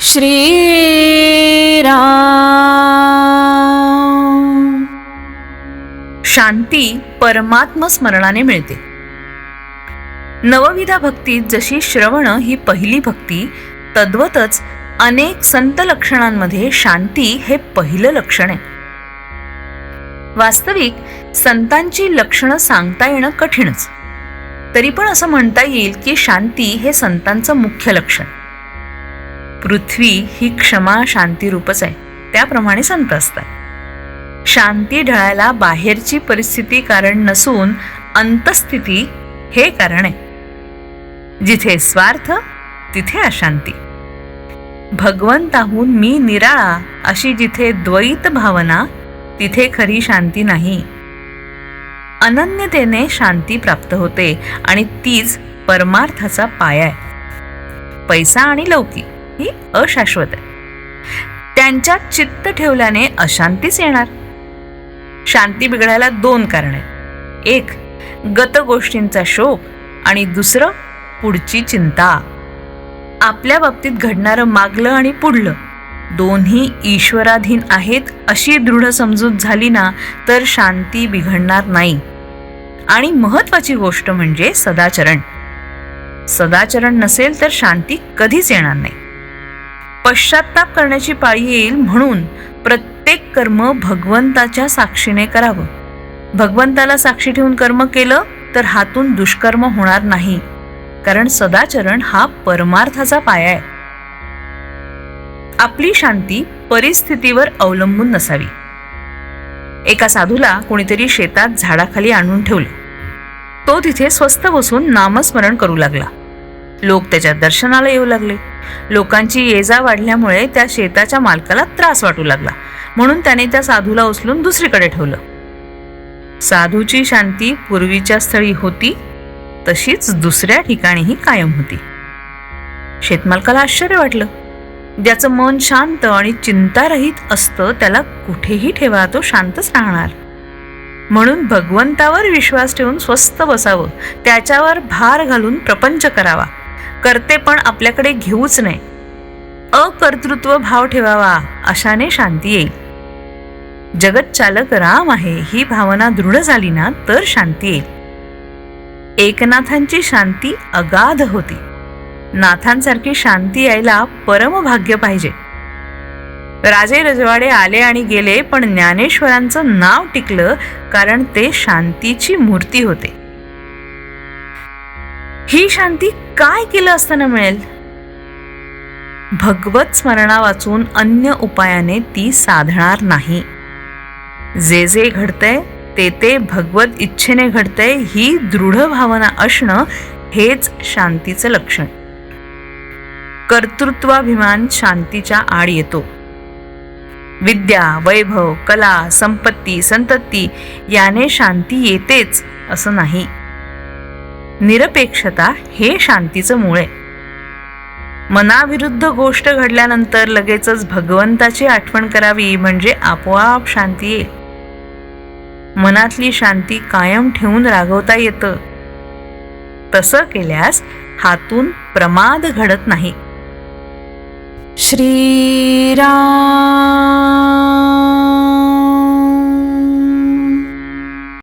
श्रीराम. शांती परमात्म स्मरणाने मिळते. नवविधा भक्तीत जशी श्रवण ही पहिली भक्ती, तद्वतच अनेक संत लक्षणांमध्ये शांती हे पहिलं लक्षण आहे. वास्तविक संतांची लक्षणं सांगता येणं कठीणच, तरी पण असं म्हणता येईल की शांती हे संतांचं मुख्य लक्षण. पृथ्वी ही क्षमा शांती रूपच आहे, त्याप्रमाणे संत असतात. शांती ढळायला बाहेरची परिस्थिती कारण नसून अंतस्थिती हे कारण आहे. जिथे स्वार्थ तिथे अशांती. भगवंताहून मी निराळा अशी जिथे द्वैत भावना, तिथे खरी शांती नाही. अनन्यतेने शांती प्राप्त होते आणि तीच परमार्थाचा पाया आहे. पैसा आणि लौकिक ही अशाश्वत आहे, त्यांच्यात चित्त ठेवल्याने अशांतीच येणार. शांती बिघडायला दोन कारण आहेत. एक, गत गोष्टींचा शोक आणि दुसरं पुढची चिंता. आपल्या बाबतीत घडणारं मागलं आणि पुढलं दोन्ही ईश्वराधीन आहेत अशी दृढ समजूत झाली ना तर शांती बिघडणार नाही. आणि महत्वाची गोष्ट म्हणजे सदाचरण. सदाचरण नसेल तर शांती कधीच येणार नाही. पश्चाताप करण्याची पाळी येईल म्हणून प्रत्येक कर्म भगवंताच्या साक्षीने करावं. भगवंताला साक्षी ठेवून कर्म केलं तर हातून दुष्कर्म होणार नाही, कारण सदाचरण हा परमार्थाचा पाया आहे. आपली शांती परिस्थितीवर अवलंबून नसावी. एका साधूला कोणीतरी शेतात झाडाखाली आणून ठेवलं. तो तिथे स्वस्थ बसून नामस्मरण करू लागला. लोक त्याच्या दर्शनाला येऊ लागले. लोकांची ये जा वाढल्यामुळे त्या शेताच्या मालकाला त्रास वाटू लागला, म्हणून त्याने त्या साधूला उचलून दुसरीकडे ठेवलं. साधूची शांती पूर्वीच्या स्थळी होती तशीच दुसऱ्या ठिकाणीही कायम होती. शेतमालकाला आश्चर्य वाटलं. ज्याचं मन शांत आणि चिंतारहित असतं त्याला कुठेही ठेवा, तो शांतच राहणार. म्हणून भगवंतावर विश्वास ठेवून स्वस्थ बसावं, त्याच्यावर भार घालून प्रपंच करावा. कर्तेपण आपल्याकडे घेऊच नये, अकर्तृत्व भाव ठेवावा. अशाने शांती येईल. जगत चालक राम आहे ही भावना दृढ झाली ना तर शांती येईल. एकनाथांची शांती अगाध होती. नाथांसारखी शांती यायला परमभाग्य पाहिजे. राजे रजवाडे आले आणि गेले, पण ज्ञानेश्वरांचं नाव टिकलं कारण ते शांतीची मूर्ती होते. ही शांती काय केलं असताना मिळेल? भगवत स्मरणा वाचून अन्य उपायाने ती साधणार नाही. जे जे घडतंय ते ते भगवत इच्छेने घडतंय ही दृढ भावना असणं हेच शांतीचं लक्षण. कर्तृत्वाभिमान शांतीच्या आड येतो. विद्या, वैभव, कला, संपत्ती, संतती याने शांती येतेच असं नाही. निरपेक्षता हे शांतीचं मूळ आहे. मनाविरुद्ध गोष्ट घडल्यानंतर लगेचच भगवंताची आठवण करावी म्हणजे आपोआप शांती येईल. मनातली शांती कायम ठेवून रागवता येतं. तसं केल्यास हातून प्रमाद घडत नाही. श्रीराम.